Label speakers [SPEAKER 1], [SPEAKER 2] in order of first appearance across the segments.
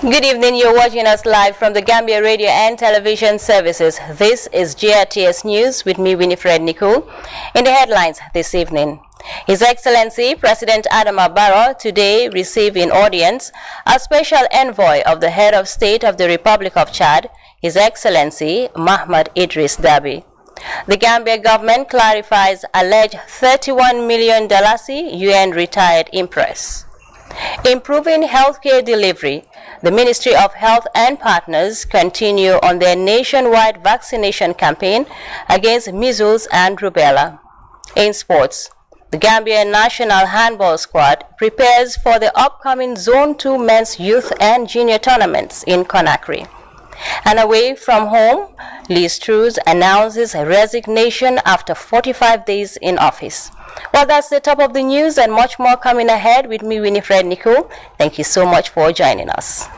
[SPEAKER 1] Good evening, you're watching us live from the Gambia Radio and Television Services. This is GRTS News with me, Winifred Nicole. In the headlines this evening, His Excellency President Adama Barrow today received in audience a special envoy of the head of state of the Republic of Chad, His Excellency Mohamed Idris Deby. The Gambia government clarifies alleged $31 million UN retired impress. Improving healthcare delivery, the Ministry of Health and partners continue on their nationwide vaccination campaign against measles and rubella. In sports, the Gambia national handball squad prepares for the upcoming Zone 2 men's youth and junior tournaments in Conakry. And away from home, Liz Truss announces resignation after 45 days in office. Well, that's the top of the news and much more coming ahead with me, Winifred Nicole. Thank you so much for joining us.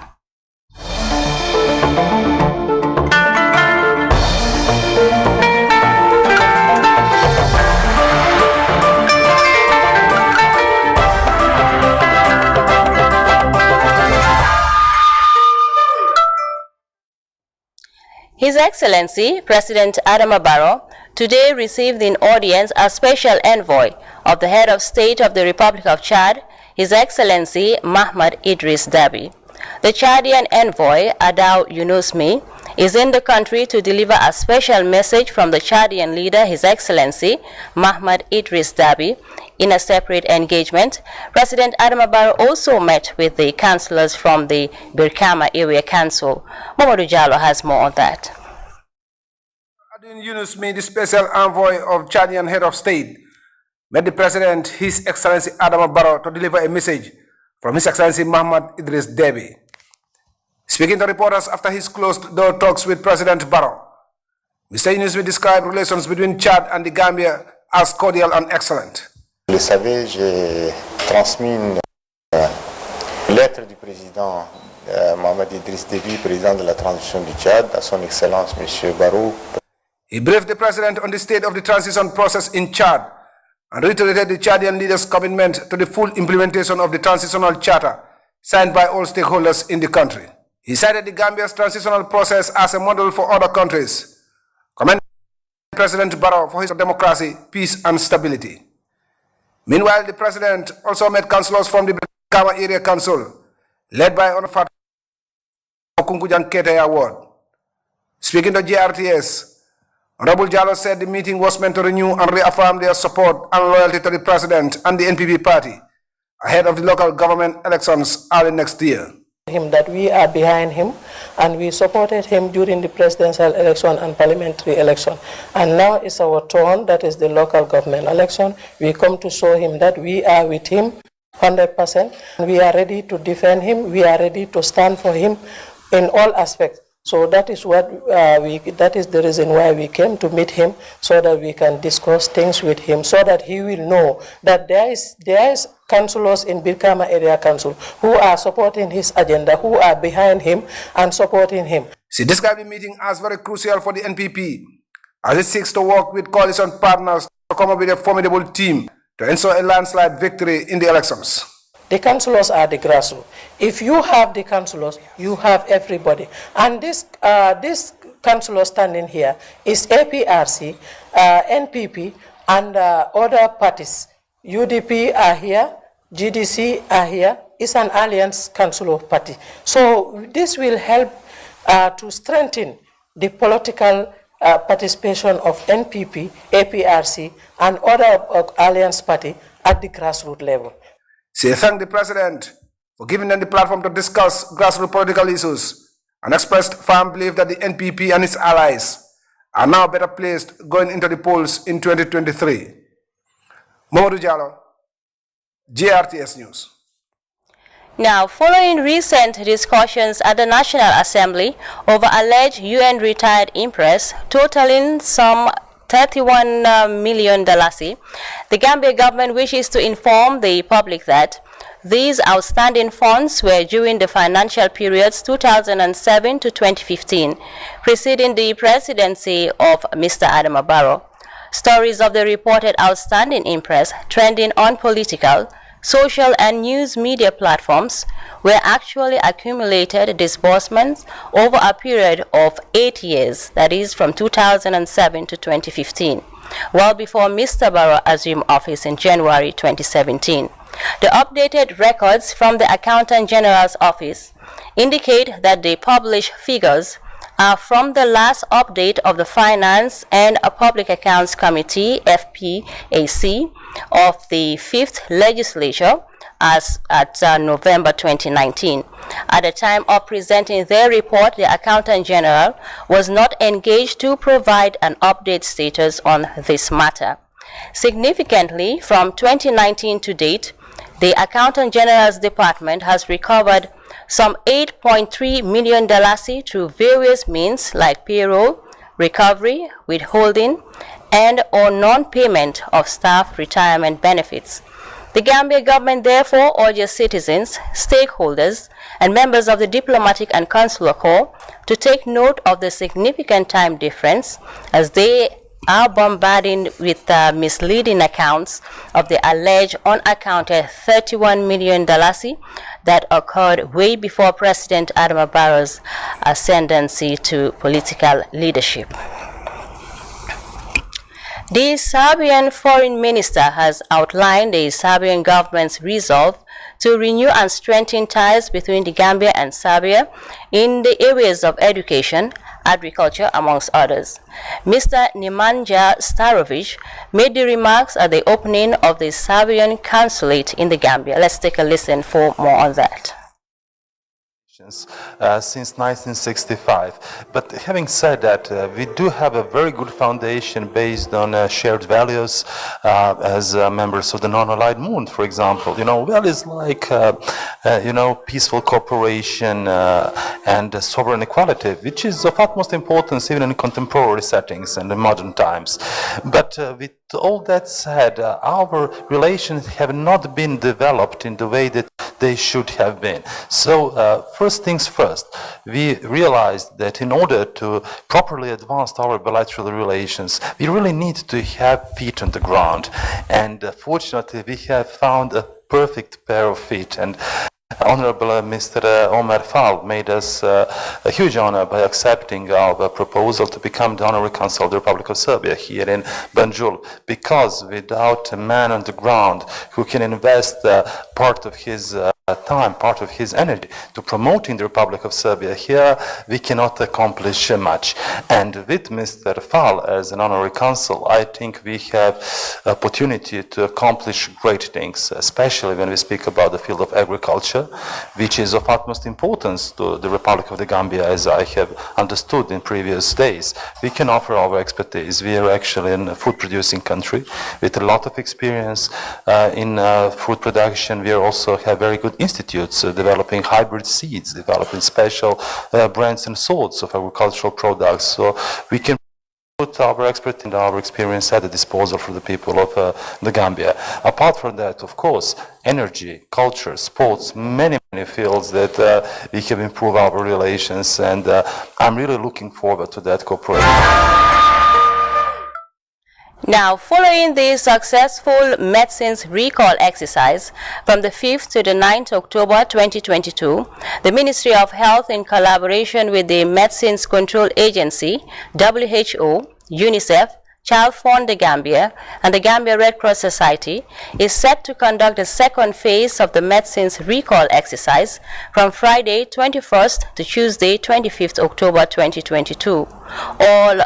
[SPEAKER 1] His Excellency President Adama Barrow today received in audience a special envoy of the head of state of the Republic of Chad, His Excellency Mohamed Idris Deby. The Chadian envoy, Adaw Younouss, is in the country to deliver a special message from the Chadian leader, His Excellency Mohamed Idris Deby. In a separate engagement, President Adama Barrow also met with the councillors from the Birkama Area Council. Mamadou Jallo has more on that.
[SPEAKER 2] Adaw Younouss, the special envoy of Chadian head of state, met the President, His Excellency Adama Barrow, to deliver a message from His Excellency Mohamed Idris Deby. Speaking to reporters after his closed-door talks with President Barrow, Mr. Younouss described relations between Chad and the Gambia as cordial and excellent.
[SPEAKER 3] Vous le savez, j'ai transmis une lettre du président Mohamed Idris Deby, président de la transition du Tchad, à son Excellence M. Barrow.
[SPEAKER 2] He briefed the President on the state of the transition process in Chad and reiterated the Chadian leaders' commitment to the full implementation of the transitional charter signed by all stakeholders in the country. He cited the Gambia's transitional process as a model for other countries, commending President Barrow for his democracy, peace and stability. Meanwhile, the President also met councillors from the Birkama Area Council, led by Honorable Kunkujang Kete Award. Speaking to GRTS, Honorable Jallo said the meeting was meant to renew and reaffirm their support and loyalty to the President and the NPP party ahead of the local government elections early next year.
[SPEAKER 4] That we are behind him and we supported him during the presidential election and parliamentary election, and now it's our turn, that is the local government election. We come to show him that we are with him 100%. We are ready to defend him, we are ready to stand for him in all aspects. So that is what that is the reason why we came to meet him, so that we can discuss things with him, so that he will know that there is councillors in Birkama Area Council who are supporting his agenda, who are behind him and supporting him.
[SPEAKER 2] She described the meeting as very crucial for the NPP as it seeks to work with coalition partners to come up with a formidable team to ensure a landslide victory in the elections.
[SPEAKER 4] The councillors are the grassroots. If you have the councillors, you have everybody. And this councillor standing here is APRC, NPP, and other parties. UDP are here, GDC are here. It's an alliance councillor party. So this will help to strengthen the political participation of NPP, APRC, and other alliance party at the grassroots level.
[SPEAKER 2] She thanked the President for giving them the platform to discuss grassroots political issues and expressed firm belief that the NPP and its allies are now better placed going into the polls in 2023. Mamadou Jallo, GRTS News.
[SPEAKER 1] Now, following recent discussions at the National Assembly over alleged UN retired impress totaling some $31 million, the Gambia government wishes to inform the public that these outstanding funds were during the financial periods 2007 to 2015, preceding the presidency of Mr. Adama Barrow. Stories of the reported outstanding impress trending on Political social and news media platforms were actually accumulated disbursements over a period of 8 years, that is from 2007 to 2015, well before Mr. Barrow assumed office in January 2017. The updated records from the Accountant General's office indicate that the published figures are from the last update of the Finance and Public Accounts Committee, FPAC, of the 5th Legislature as at November 2019. At the time of presenting their report, the Accountant General was not engaged to provide an update status on this matter. Significantly, from 2019 to date, the Accountant General's Department has recovered some $8.3 million through various means like payroll, recovery, withholding, and or non-payment of staff retirement benefits. The Gambia government therefore urges citizens, stakeholders, and members of the diplomatic and consular corps to take note of the significant time difference as they are bombarding with misleading accounts of the alleged unaccounted $31 million that occurred way before President Adama Barrow's ascendancy to political leadership. The Serbian foreign minister has outlined the Serbian government's resolve to renew and strengthen ties between the Gambia and Serbia in the areas of education, agriculture, amongst others. Mr. Nemanja Starovic made the remarks at the opening of the Serbian consulate in the Gambia. Let's take a listen for more on that.
[SPEAKER 5] Since 1965. But having said that, we do have a very good foundation based on shared values as members of the non-aligned movement, for example. Values like, peaceful cooperation and sovereign equality, which is of utmost importance even in contemporary settings and in modern times. But with all that said, our relations have not been developed in the way that they should have been. So first things first, we realized that in order to properly advance our bilateral relations, we really need to have feet on the ground. And fortunately, we have found a perfect pair of feet. And Honorable Mr. Omer Fall made us a huge honor by accepting our proposal to become the Honorary Consul of the Republic of Serbia here in Banjul, because without a man on the ground who can invest part of his time, part of his energy to promoting the Republic of Serbia here, we cannot accomplish much. And with Mr. Fall as an Honorary Consul, I think we have opportunity to accomplish great things, especially when we speak about the field of agriculture, which is of utmost importance to the Republic of the Gambia, as I have understood in previous days. We can offer our expertise. We are actually a food-producing country with a lot of experience in food production. We also have very good institutes developing hybrid seeds, developing special brands and sorts of agricultural products. So we can put our expertise and our experience at the disposal for the people of the Gambia. Apart from that, of course, energy, culture, sports, many fields that we can improve our relations, and I'm really looking forward to that cooperation.
[SPEAKER 1] Now, following the successful medicines recall exercise from the 5th to the 9th October 2022, the Ministry of Health, in collaboration with the Medicines Control Agency, WHO, UNICEF, Child Fund the Gambia, and the Gambia Red Cross Society, is set to conduct the second phase of the medicines recall exercise from Friday 21st to Tuesday 25th October 2022. All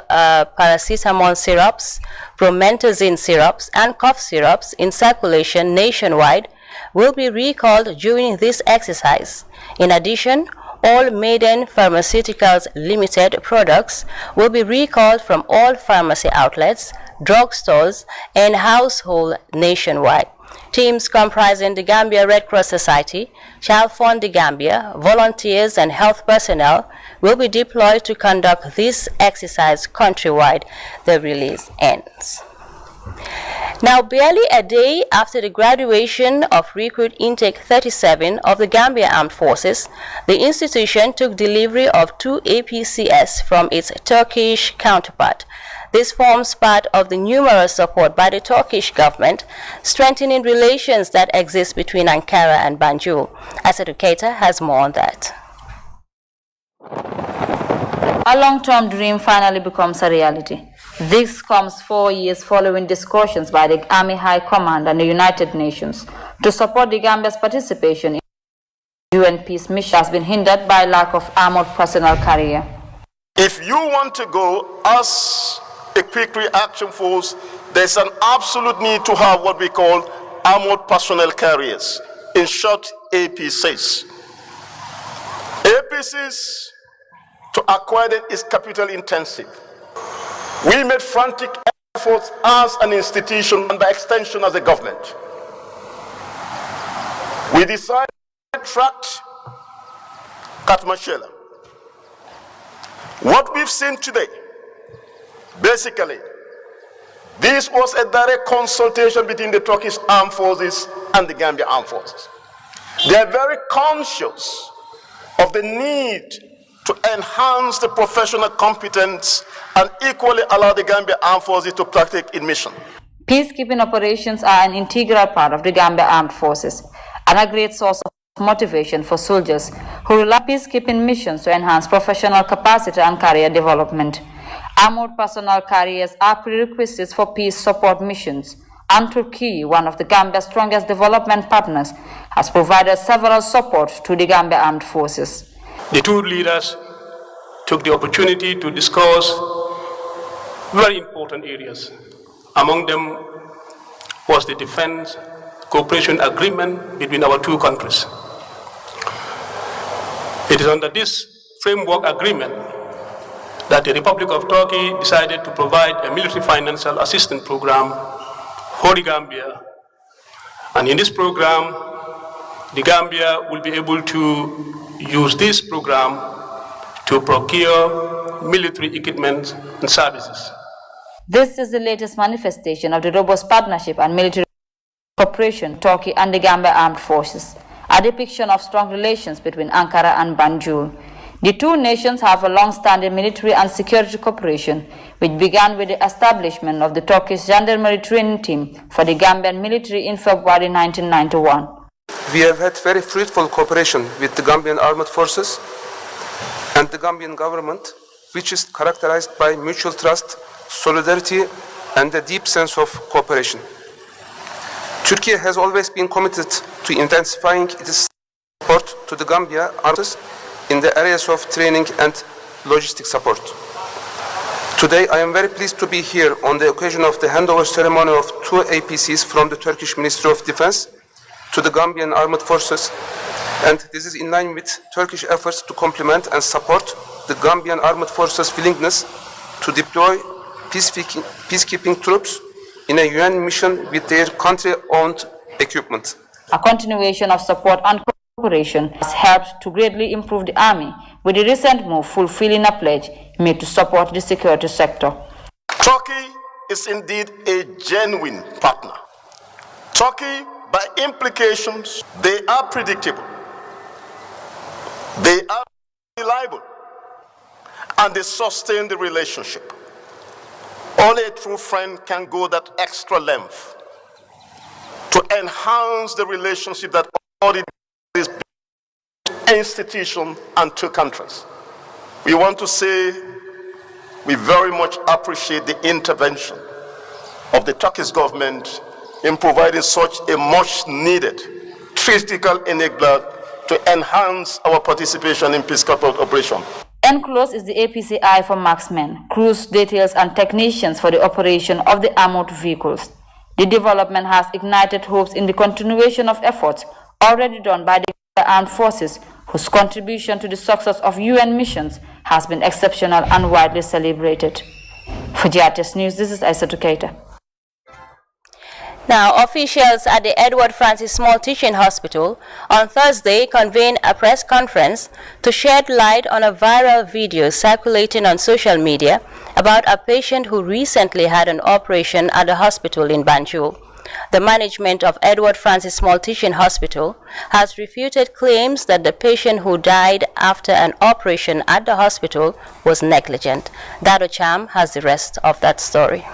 [SPEAKER 1] paracetamol syrups, promethazine syrups, and cough syrups in circulation nationwide will be recalled during this exercise. In addition, all Maiden Pharmaceuticals Limited products will be recalled from all pharmacy outlets, drugstores, and households nationwide. Teams comprising the Gambia Red Cross Society, Child Fund the Gambia, volunteers, and health personnel will be deployed to conduct this exercise countrywide. The release ends. Now, barely a day after the graduation of Recruit Intake 37 of the Gambia Armed Forces, the institution took delivery of 2 APCs from its Turkish counterpart. This forms part of the numerous support by the Turkish government, strengthening relations that exist between Ankara and Banjul. Aissatou Keita has more on that.
[SPEAKER 6] A long-term dream finally becomes a reality. This comes 4 years following discussions by the Army High Command and the United Nations to support the Gambia's participation in the UN peace mission has been hindered by lack of armored personnel carrier.
[SPEAKER 7] If you want to go as a quick reaction force, there's an absolute need to have what we call armored personnel carriers, in short, APCs. APCs, to acquire them is capital intensive. We made frantic efforts as an institution and by extension as a government. We decided to attract Katmashela. What we've seen today, basically, this was a direct consultation between the Turkish Armed Forces and the Gambia Armed Forces. They are very conscious of the need to enhance the professional competence and equally allow the Gambia Armed Forces to partake in mission.
[SPEAKER 6] Peacekeeping operations are an integral part of the Gambia Armed Forces and a great source of motivation for soldiers who rely on peacekeeping missions to enhance professional capacity and career development. Armored personnel carriers are prerequisites for peace support missions, and Turkey, one of the Gambia's strongest development partners, has provided several support to the Gambia Armed Forces.
[SPEAKER 8] The two leaders took the opportunity to discuss very important areas. Among them was the defense cooperation agreement between our two countries. It is under this framework agreement that the Republic of Turkey decided to provide a military financial assistance program for the Gambia. And in this program, the Gambia will be able to use this program to procure military equipment and services.
[SPEAKER 6] This is the latest manifestation of the robust partnership and military cooperation Turkey and the Gambia Armed Forces, a depiction of strong relations between Ankara and Banjul. The two nations have a long-standing military and security cooperation, which began with the establishment of the Turkish Gendarmerie training team for the Gambian military in February 1991.
[SPEAKER 9] We have had very fruitful cooperation with the Gambian Armed Forces and the Gambian government, which is characterized by mutual trust, solidarity, and a deep sense of cooperation. Turkey has always been committed to intensifying its support to the Gambia Armed Forces in the areas of training and logistic support. Today, I am very pleased to be here on the occasion of the handover ceremony of two APCs from the Turkish Ministry of Defense to the Gambian Armed Forces, and this is in line with Turkish efforts to complement and support the Gambian Armed Forces' willingness to deploy peacekeeping troops in a UN mission with their country-owned equipment.
[SPEAKER 6] A continuation of support and cooperation has helped to greatly improve the army, with the recent move fulfilling a pledge made to support the security sector.
[SPEAKER 7] Turkey is indeed a genuine partner. Turkey, by implications, they are predictable, they are reliable, and they sustain the relationship. Only a true friend can go that extra length to enhance the relationship that already is between institution and two countries. We want to say we very much appreciate the intervention of the Turkish government in providing such a much needed critical enabler to enhance our participation in peacekeeping operation.
[SPEAKER 6] Enclosed is the APCI for marksmen, crews, details, and technicians for the operation of the armored vehicles. The development has ignited hopes in the continuation of efforts already done by the armed forces, whose contribution to the success of UN missions has been exceptional and widely celebrated. For GRTS News, this is Aissatou Keita.
[SPEAKER 1] Now, officials at the Edward Francis Small Teaching Hospital on Thursday convened a press conference to shed light on a viral video circulating on social media about a patient who recently had an operation at the hospital in Banjul. The management of Edward Francis Small Teaching Hospital has refuted claims that the patient who died after an operation at the hospital was negligent. Dado Cham has the rest of that story.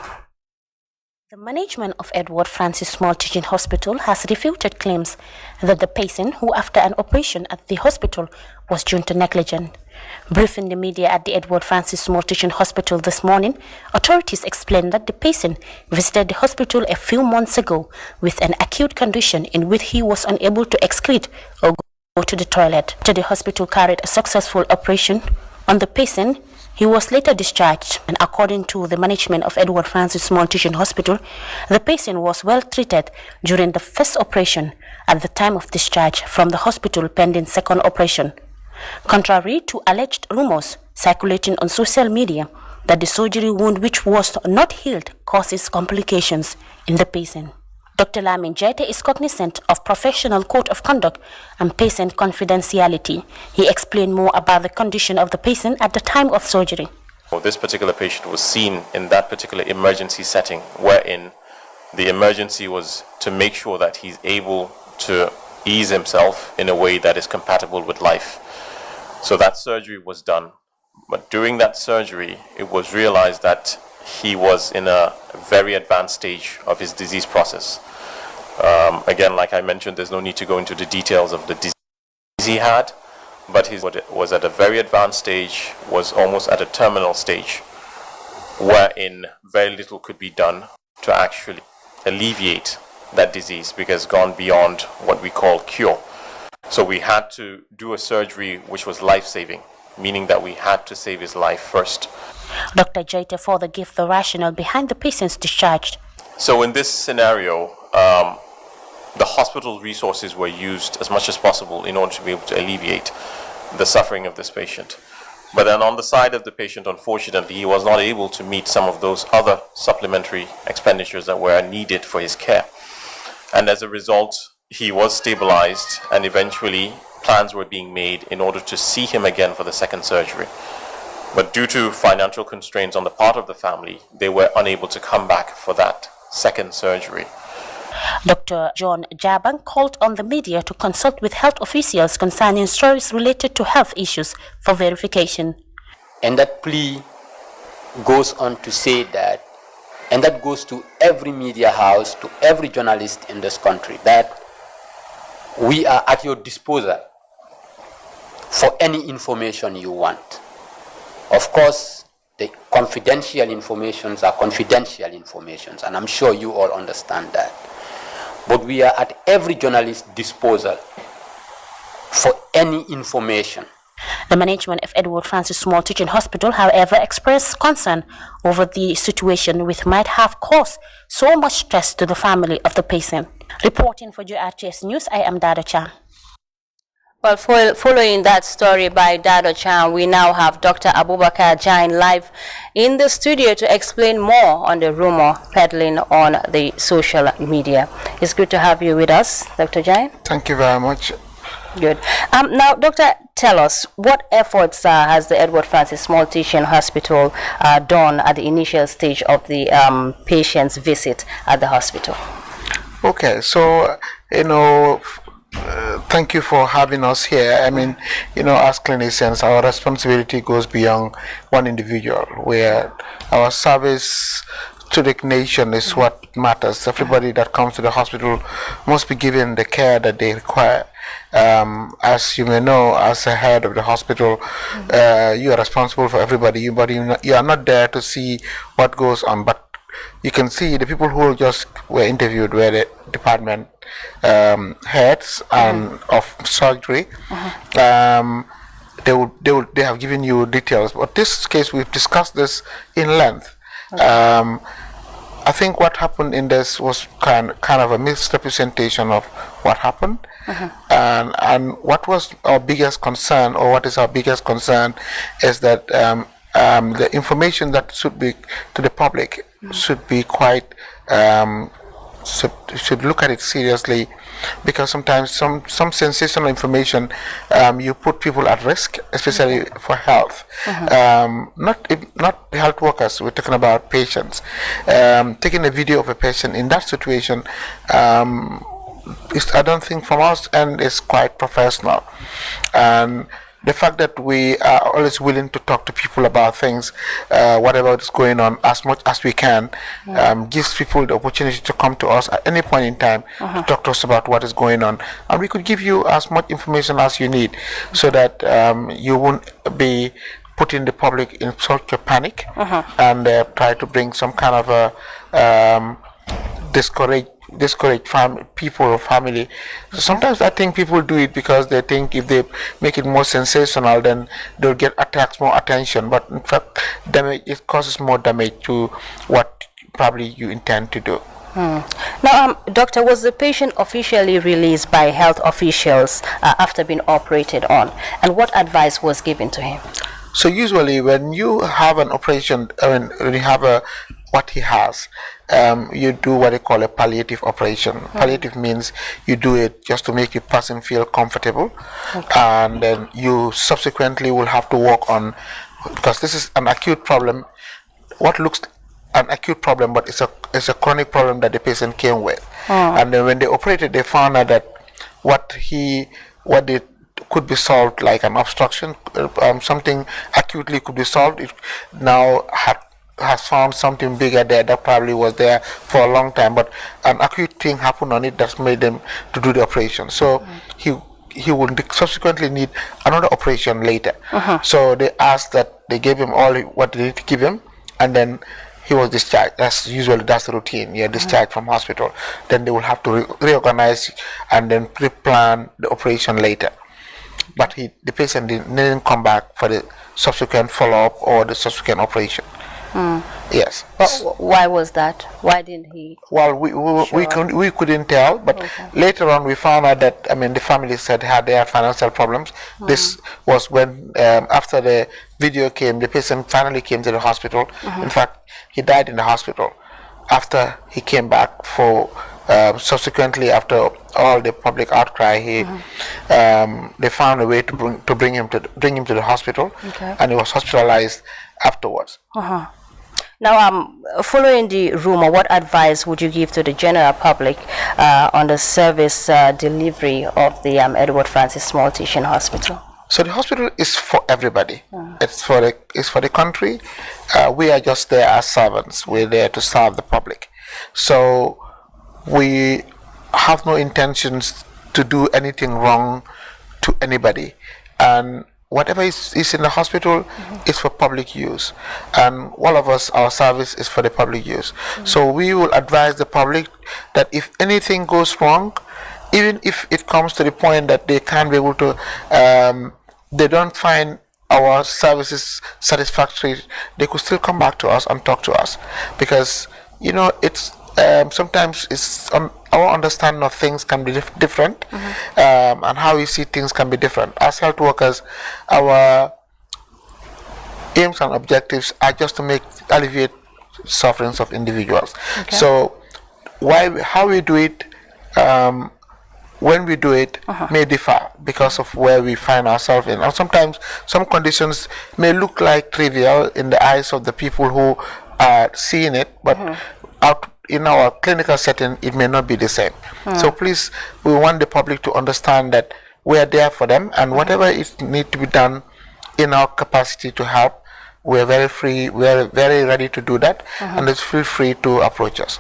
[SPEAKER 10] The management of Edward Francis Small Teaching Hospital has refuted claims that the patient who after an operation at the hospital was junta negligent. Briefing the media at the Edward Francis Small Teaching Hospital this morning, authorities explained that the patient visited the hospital a few months ago with an acute condition in which he was unable to excrete or go to the toilet. After the hospital carried a successful operation on the patient, he was later discharged, and according to the management of Edward Francis Small Teaching Hospital, the patient was well treated during the first operation at the time of discharge from the hospital pending second operation. Contrary to alleged rumors circulating on social media that the surgery wound which was not healed causes complications in the patient. Dr. Lamin Jete is cognizant of professional code of conduct and patient confidentiality. He explained more about the condition of the patient at the time of surgery.
[SPEAKER 11] This particular patient was seen in that particular emergency setting, wherein the emergency was to make sure that he's able to ease himself in a way that is compatible with life. So that surgery was done, but during that surgery, it was realized that he was in a very advanced stage of his disease process. Again, like I mentioned, there's no need to go into the details of the disease he had, but he was at a very advanced stage, was almost at a terminal stage, wherein very little could be done to actually alleviate that disease because it's gone beyond what we call cure. So we had to do a surgery which was life-saving, meaning that we had to save his life first.
[SPEAKER 10] Dr. Jete further gave the rationale behind the patient's discharge.
[SPEAKER 11] So in this scenario, the hospital resources were used as much as possible in order to be able to alleviate the suffering of this patient. But then on the side of the patient, unfortunately, he was not able to meet some of those other supplementary expenditures that were needed for his care. And as a result, he was stabilized, and eventually plans were being made in order to see him again for the second surgery. But due to financial constraints on the part of the family, they were unable to come back for that second surgery.
[SPEAKER 10] Dr. John Jabang called on the media to consult with health officials concerning stories related to health issues for verification.
[SPEAKER 12] And that plea goes on to say that, and that goes to every media house, to every journalist in this country, that we are at your disposal for any information you want. Of course, the confidential informations are confidential informations, and I'm sure you all understand that. But we are at every journalist's disposal for any information.
[SPEAKER 10] The management of Edward Francis Small Teaching Hospital, however, expressed concern over the situation which might have caused so much stress to the family of the patient. Reporting for GRTS News, I am Dado Chan.
[SPEAKER 1] Well, following that story by Dado Chan, we now have Dr. Abubakar Jain live in the studio to explain more on the rumor peddling on the social media. It's good to have you with us, Dr. Jain.
[SPEAKER 13] Thank you very much.
[SPEAKER 1] Good. Now, Doctor, tell us, what efforts has the Edward Francis Small Teaching Hospital done at the initial stage of the patient's visit at the hospital?
[SPEAKER 13] Okay, so, thank you for having us here. I mean, as clinicians, our responsibility goes beyond one individual, where our service to the nation is what matters. Everybody that comes to the hospital must be given the care that they require. As you may know, as a head of the hospital, you are responsible for everybody, but you are not there to see what goes on, but you can see the people who just were interviewed were the department heads and of surgery. They have given you details, but this case we've discussed this in length. I think what happened in this was kind of a misrepresentation of what happened, and what was our biggest concern, or what is our biggest concern, is that the information that should be to the public should be quite should look at it seriously, because sometimes some sensational information you put people at risk, especially for health. Not health workers. We're talking about patients. Taking a video of a patient in that situation, I don't think from us and is quite professional. And the fact that we are always willing to talk to people about things, whatever is going on, as much as we can, gives people the opportunity to come to us at any point in time to talk to us about what is going on. And we could give you as much information as you need, so that you won't be putting the public in such a panic and try to bring some kind of a discourage people or family. So sometimes I think people do it because they think if they make it more sensational, then they'll get more attention. But in fact, it causes more damage to what probably you intend to do.
[SPEAKER 1] Now, Doctor, was the patient officially released by health officials after being operated on? And what advice was given to him?
[SPEAKER 13] So usually when you have an operation, when you have what he has, you do what they call a palliative operation. Palliative means you do it just to make the person feel comfortable, and then you subsequently will have to work on, because this is an acute problem, what looks an acute problem, but it's a chronic problem that the patient came with. And then when they operated, they found out that what they could be solved, like an obstruction, something acutely could be solved. It now has found something bigger there that probably was there for a long time, but an acute thing happened on it that's made them to do the operation. So he would subsequently need another operation later. So they asked that they gave him all what they need to give him, and then he was discharged. That's the routine. You're discharged from hospital. Then they will have to reorganize and then pre-plan the operation later. But the patient didn't come back for the subsequent follow-up or the subsequent operation. Yes.
[SPEAKER 1] But why was that? Why didn't he?
[SPEAKER 13] Well, we couldn't tell, but later on we found out that, the family said they had financial problems. This was when, after the video came, the patient finally came to the hospital. In fact, he died in the hospital after he came back for. Subsequently, after all the public outcry, they found a way to bring him to the hospital, and he was hospitalized afterwards.
[SPEAKER 1] Now, following the rumor, what advice would you give to the general public on the service delivery of the Edward Francis Small Teaching Hospital?
[SPEAKER 13] So the hospital is for everybody. It's for the country. We are just there as servants. We're there to serve the public. So we have no intentions to do anything wrong to anybody, and whatever is in the hospital is for public use, and all of us, our service is for the public use. So we will advise the public that if anything goes wrong, even if it comes to the point that they can't be able to, they don't find our services satisfactory, they could still come back to us and talk to us, because it's sometimes our understanding of things can be different, and how we see things can be different. As health workers, our aims and objectives are just to alleviate sufferings of individuals. So how we do it, when we do it, may differ because of where we find ourselves in. And sometimes some conditions may look like trivial in the eyes of the people who are seeing it, but out in our clinical setting, it may not be the same. So please, we want the public to understand that we are there for them, and whatever is need to be done in our capacity to help, we are very free, we are very ready to do that, and just feel free to approach us.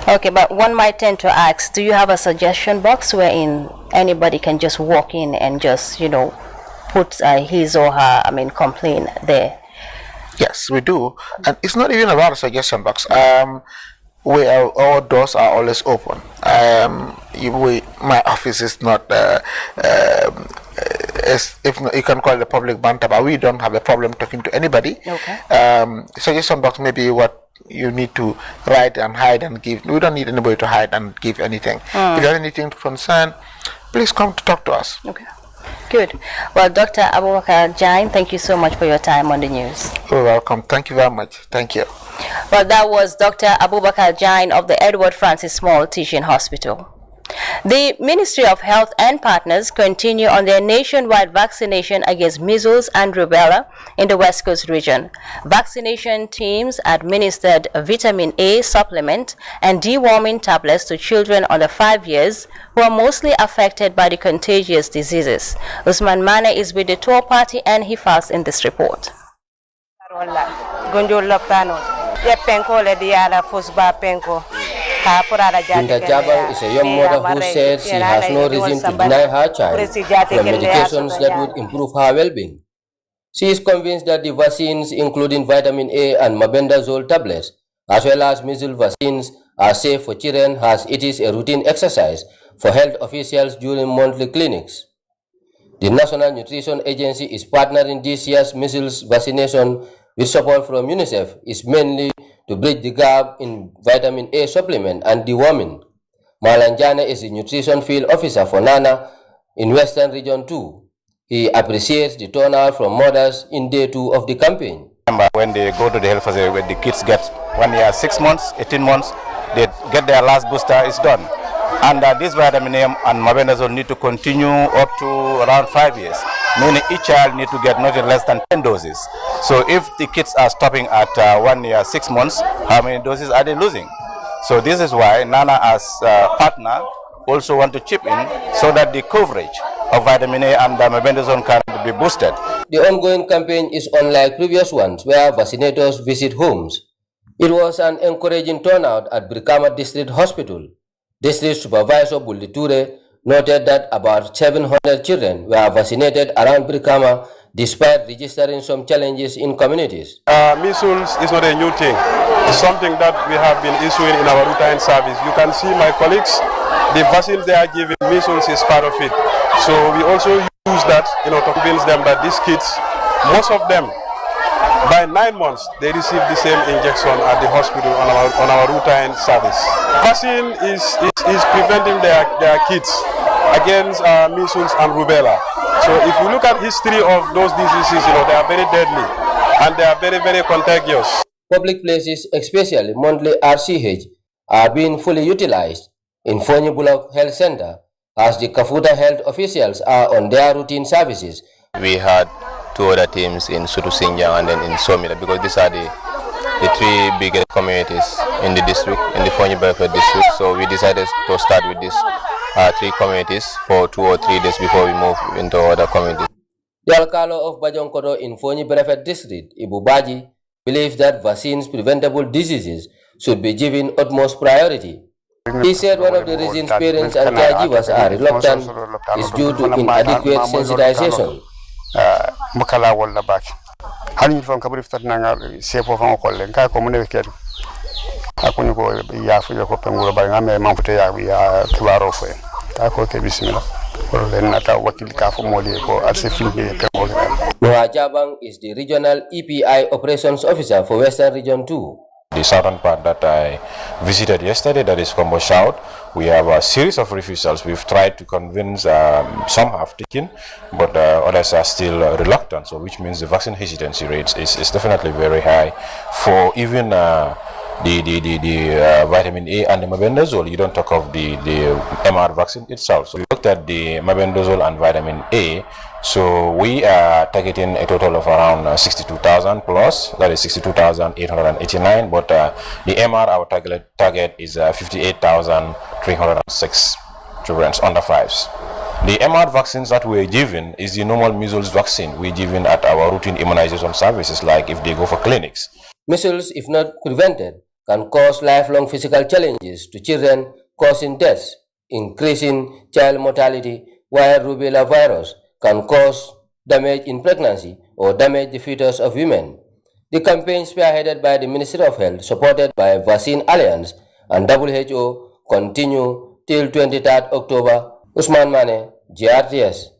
[SPEAKER 1] Okay, but one might tend to ask, do you have a suggestion box wherein anybody can just walk in and just, put his or her, complaint there?
[SPEAKER 13] Yes, we do, and it's not even about a suggestion box. Our doors are always open. My office is not, if you can call it a public banter, but we don't have a problem talking to anybody. Suggestion box may be what you need to write and hide and give. We don't need anybody to hide and give anything. If you have anything to concern, please come to talk to us.
[SPEAKER 1] good. Well, Dr. Abubakar Jain, thank you so much for your time on the news.
[SPEAKER 13] You're welcome. Thank you very much. Thank you.
[SPEAKER 1] Well, that was Dr. Abubakar Jain of the Edward Francis Small Teaching Hospital. The Ministry of Health and partners continue on their nationwide vaccination against measles and rubella in the West Coast region. Vaccination teams administered a vitamin A supplement and deworming tablets to children under 5 years who are mostly affected by the contagious diseases. Usman Mane is with the tour party and he files in this report.
[SPEAKER 14] Binta Jabang is a young mother who said she has no reason to deny her child from medications that would improve her well-being. She is convinced that the vaccines, including vitamin A and mebendazole tablets, as well as measles vaccines, are safe for children as it is a routine exercise for health officials during monthly clinics. The National Nutrition Agency is partnering this year's measles vaccination with support from UNICEF is mainly to bridge the gap in vitamin A supplement and deworming. Malanjane is the nutrition field officer for NANA in Western Region 2. He appreciates the turnout from mothers in day 2 of the campaign.
[SPEAKER 15] When they go to the health facility, when the kids get 1 year, 6 months, 18 months, they get their last booster, it's done. And this vitamin A and mebendazole need to continue up to around 5 years, meaning each child need to get not less than 10 doses. So if the kids are stopping at 1 year, 6 months, how many doses are they losing? So this is why NANA as partner also want to chip in so that the coverage of vitamin A and mebendazole can be boosted.
[SPEAKER 14] The ongoing campaign is unlike previous ones where vaccinators visit homes. It was an encouraging turnout at Brikama District Hospital. District Supervisor Buliture noted that about 700 children were vaccinated around Brikama despite registering some challenges in communities.
[SPEAKER 16] Measles is not a new thing. It's something that we have been issuing in our routine service. You can see my colleagues, the vaccines they are giving, measles is part of it. So we also use that, to convince them that these kids, most of them, by 9 months, they receive the same injection at the hospital on our routine service. Vaccine is preventing their kids against measles and rubella. So if you look at history of those diseases, they are very deadly and they are very, very contagious.
[SPEAKER 14] Public places, especially monthly RCH, are being fully utilized in Fonyi Bullock Health Center as the Kafuta health officials are on their routine services.
[SPEAKER 11] We had 2 other teams in Sutusinjang and then in Somila, because these are the 3 biggest communities in the district, in the Fonyi Bullock district. So we decided to start with these 3 communities for 2 or 3 days before we move into other communities.
[SPEAKER 14] The Alcalo of Bajonkoto in Fonyi Bullock district, Ibu Baji, believes that vaccines preventable diseases should be given utmost priority. He said one of the reasons parents and caregivers are reluctant is due to inadequate sensitization.
[SPEAKER 17] Mukala wala baki. Hani from kaburi fitat nanga sefo fanga kolle nka ko mune wekedu. Akuni ko ya fu ko penguro ba ngame manfute ya kibaro fo. Ta ko ke bismillah. Ko len nata wakil ka fo moli ko alse filbe pengol.
[SPEAKER 14] Noah Jabang is the regional EPI operations officer for Western Region 2.
[SPEAKER 15] The southern part that I visited yesterday, that is Kombo South, we have a series of refusals. We've tried to convince, some have taken, but others are still reluctant, so which means the vaccine hesitancy rates is definitely very high. For even the vitamin A and the mebendazole, you don't talk of the MR vaccine itself. So we looked at the mebendazole and vitamin A. So we are targeting a total of around 62,000 plus, that is 62,889, but the MR, our target is 58,306 children under 5s. The MR vaccines that we're giving is the normal measles vaccine we're giving at our routine immunization services, like if they go for clinics.
[SPEAKER 14] Measles, if not prevented, can cause lifelong physical challenges to children, causing deaths, increasing child mortality, while rubella virus can cause damage in pregnancy or damage the fetus of women. The campaign, spearheaded by the Ministry of Health, supported by Vaccine Alliance and WHO, continue till 23rd October. Usman Mane, GRTS.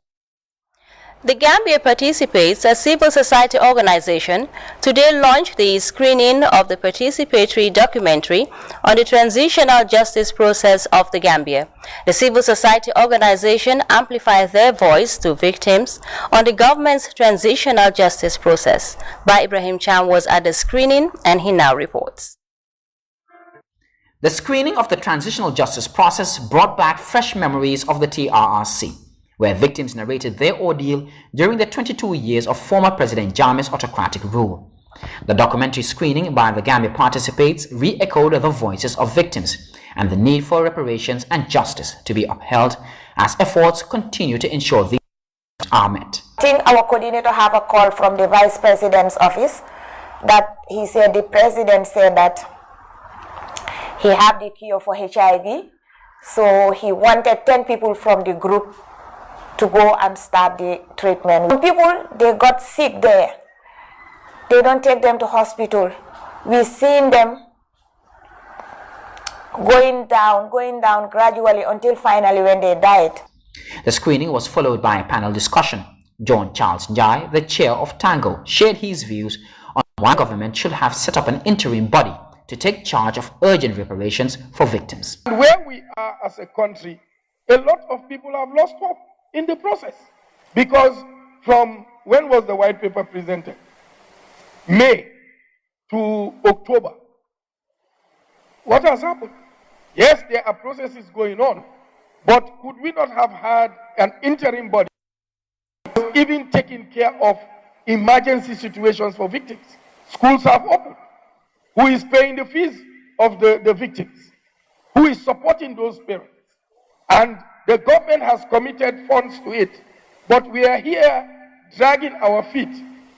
[SPEAKER 1] The Gambia Participates, a civil society organization, today launched the screening of the participatory documentary on the transitional justice process of the Gambia. The civil society organization amplified their voice to victims on the government's transitional justice process. Ba Ibrahim Chan was at the screening and he now reports.
[SPEAKER 18] The screening of the transitional justice process brought back fresh memories of the TRRC, where victims narrated their ordeal during the 22 years of former President Jammeh's autocratic rule. The documentary screening by the Gambia Participates re-echoed the voices of victims and the need for reparations and justice to be upheld as efforts continue to ensure these are met.
[SPEAKER 19] I think our coordinator have a call from the Vice President's office that he said the President said that he had the cure for HIV, so he wanted 10 people from the group to go and start the treatment. Some people, they got sick there. They don't take them to hospital. We've seen them going down gradually until finally when they died.
[SPEAKER 18] The screening was followed by a panel discussion. John Charles Njai, the chair of Tango, shared his views on why government should have set up an interim body to take charge of urgent reparations for victims.
[SPEAKER 20] Where we are as a country, a lot of people have lost hope in the process, because from when was the white paper presented? May to October. What has happened? Yes, there are processes going on, but could we not have had an interim body even taking care of emergency situations for victims? Schools have opened. Who is paying the fees of the victims? Who is supporting those parents? And the government has committed funds to it, but we are here dragging our feet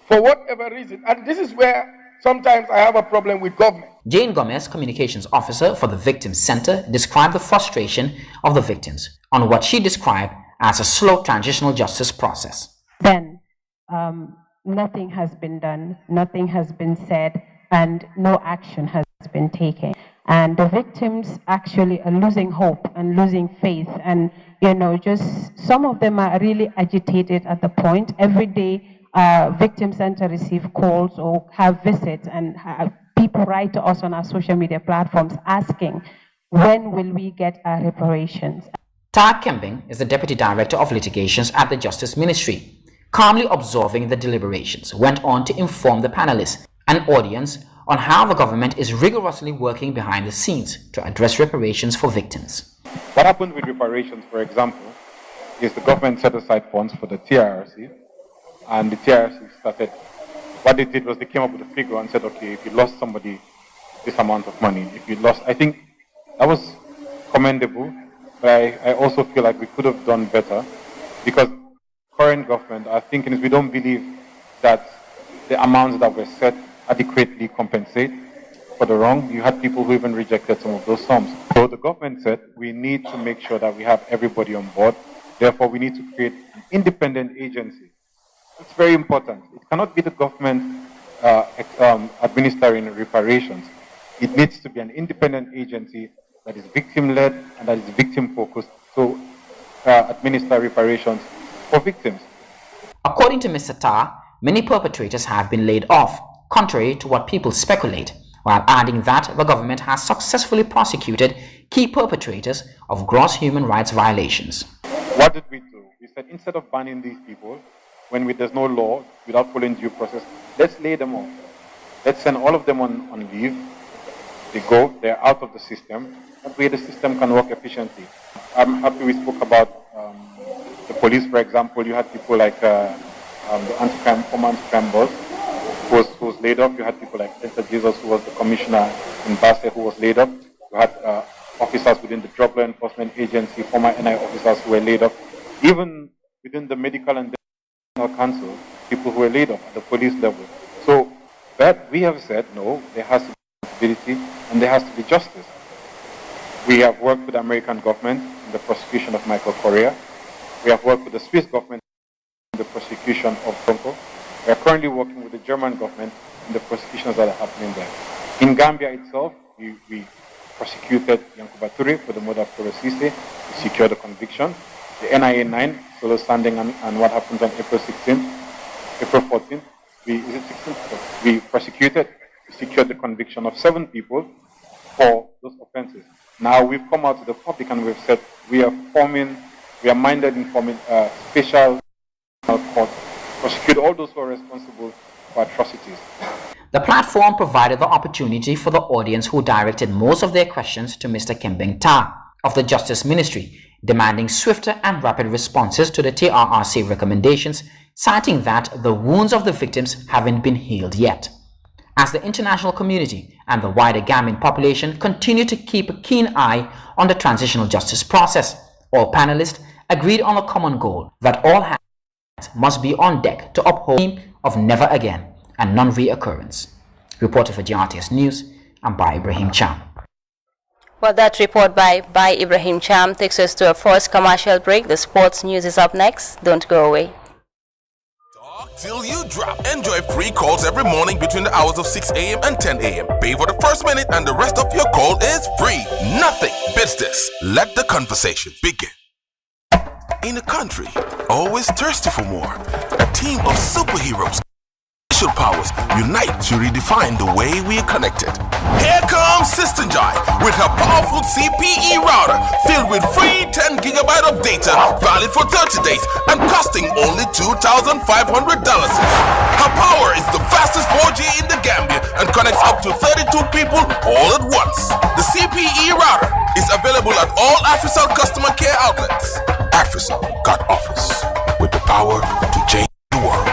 [SPEAKER 20] for whatever reason. And this is where sometimes I have a problem with government.
[SPEAKER 18] Jane Gomez, communications officer for the Victims Center, described the frustration of the victims on what she described as a slow transitional justice process.
[SPEAKER 21] Then, nothing has been done, nothing has been said, and no action has been taken. And the victims actually are losing hope and losing faith. And, just some of them are really agitated at the point. Every day, Victim Center receive calls or have visits, and people write to us on our social media platforms asking, when will we get our reparations?
[SPEAKER 18] Tak Kembing is the Deputy Director of Litigations at the Justice Ministry. Calmly observing the deliberations, went on to inform the panelists and audience on how the government is rigorously working behind the scenes to address reparations for victims.
[SPEAKER 22] What happened with reparations, for example, is the government set aside funds for the TRRC, and the TRRC started, what they did was they came up with a figure and said, okay, if you lost somebody this amount of money, if you lost, I think that was commendable, but I also feel like we could have done better, because current government, our thinking is we don't believe that the amounts that were set adequately compensate for the wrong. You had people who even rejected some of those sums. So the government said we need to make sure that we have everybody on board. Therefore, we need to create an independent agency. It's very important. It cannot be the government administering reparations. It needs to be an independent agency that is victim-led and that is victim-focused to administer reparations for victims.
[SPEAKER 18] According to Mr. Ta, many perpetrators have been laid off, contrary to what people speculate, while adding that the government has successfully prosecuted key perpetrators of gross human rights violations.
[SPEAKER 22] What did we do? We said instead of banning these people, when there's no law, without following due process, let's lay them off. Let's send all of them on leave. They go, they're out of the system. That way the system can work efficiently. I'm happy we spoke about the police, for example. You had people like the former anti-crime boss who was laid off. You had people like Mr. Jesus, who was the commissioner in Basse, who was laid off. You had officers within the Drug Law Enforcement Agency, former NI officers who were laid off. Even within the Medical and Dental Council, people who were laid off at the police level. So that we have said, no, there has to be accountability and there has to be justice. We have worked with the American government in the prosecution of Michael Correa. We have worked with the Swiss government in the prosecution of Bronco. We are currently working with the German government in the prosecutions that are happening there. In Gambia itself, we prosecuted Yankuba Toure for the murder of Toro Sise. We secured the conviction. The NIA 9 Fellow Sanding and what happened on April 16th, April 14th, we prosecuted, secured the conviction of 7 people for those offenses. Now we've come out to the public and we've said we are minded in forming a special court, prosecute all those who are responsible for atrocities.
[SPEAKER 18] The platform provided the opportunity for the audience who directed most of their questions to Mr. Kimbing Ta of the Justice Ministry, demanding swifter and rapid responses to the TRRC recommendations, citing that the wounds of the victims haven't been healed yet. As the international community and the wider Gambian population continue to keep a keen eye on the transitional justice process, all panelists agreed on a common goal that all hands must be on deck to uphold the theme of never again and non-reoccurrence. Reporter for GRTS News, I'm Bai Ibrahim Cham.
[SPEAKER 1] Well, that report by Ibrahim Cham takes us to a first commercial break. The sports news is up next. Don't go away.
[SPEAKER 3] Till you drop. Enjoy free calls every morning between the hours of 6 a.m. and 10 a.m. Pay for the first minute and the rest of your call is free. Nothing beats this. Let the conversation begin. In a country always thirsty for more, a team of superheroes, special powers unite to redefine the way we are connected. Here comes Sister Joy with her powerful CPE router filled with free 10 GB of data valid for 30 days and costing only $2,500. Her power is the fastest 4G in the Gambia and connects up to 32 people all at once. The CPE router is available at all AfriCell customer care outlets. AfriCell got offers with the power to change the world.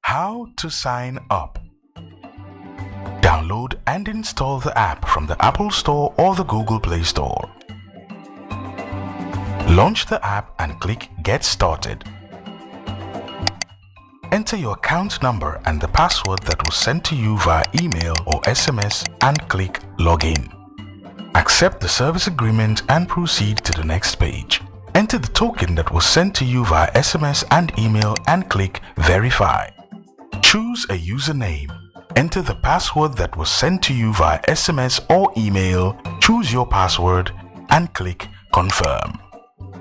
[SPEAKER 3] How to sign up. Download and install the app from the Apple Store or the Google Play Store. Launch the app and click Get Started. Enter your account number and the password that was sent to you via email or SMS and click Login. Accept the service agreement and proceed to the next page. Enter the token that was sent to you via SMS and email and click Verify. Choose a username. Enter the password that was sent to you via SMS or email, choose your password and click Confirm.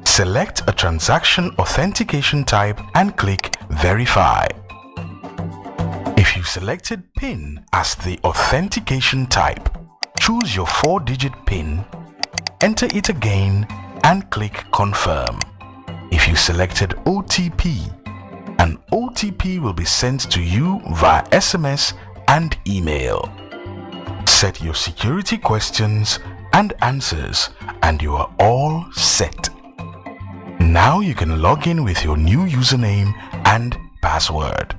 [SPEAKER 3] Select a transaction authentication type and click Verify. If you selected PIN as the authentication type, choose your 4-digit PIN, enter it again and click Confirm. If you selected OTP, an OTP will be sent to you via SMS and email. Set your security questions and answers and you are all set. Now you can log in with your new username and password.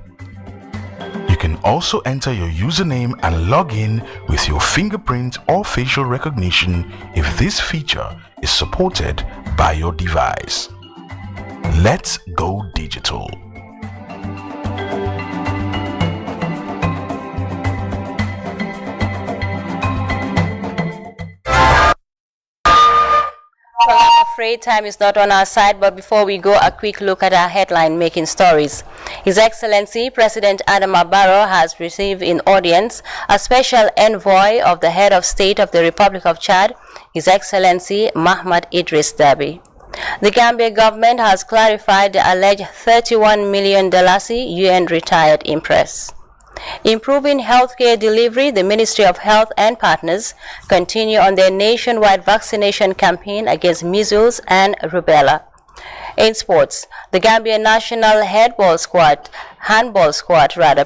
[SPEAKER 3] You can also enter your username and log in with your fingerprint or facial recognition if this feature is supported by your device. Let's go digital.
[SPEAKER 1] Well, I'm afraid time is not on our side, but before we go, a quick look at our headline-making stories. His Excellency President Adama Barrow has received in audience a special envoy of the head of state of the Republic of Chad, His Excellency Mahmoud Idris Deby. The Gambia government has clarified the alleged $31 million UN retired impress. Improving healthcare delivery, the Ministry of Health and partners continue on their nationwide vaccination campaign against measles and rubella. In sports, the Gambia national handball squad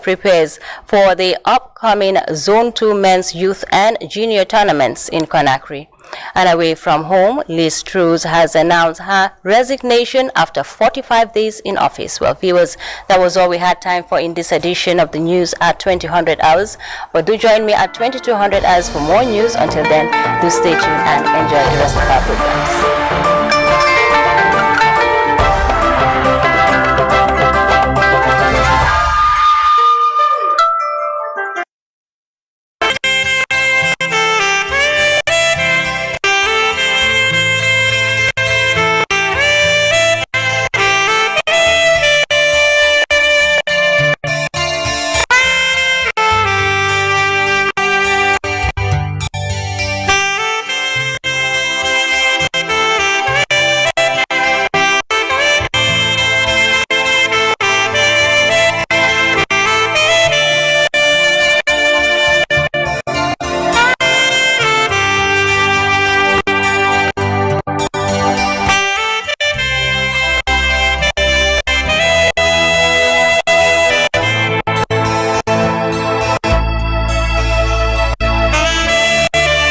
[SPEAKER 1] prepares for the upcoming Zone 2 men's youth and junior tournaments in Conakry. And away from home, Liz Truss has announced her resignation after 45 days in office. Well, viewers, that was all we had time for in this edition of the news at 2000 hours. But do join me at 2200 hours for more news. Until then, do stay tuned and enjoy the rest of our programs.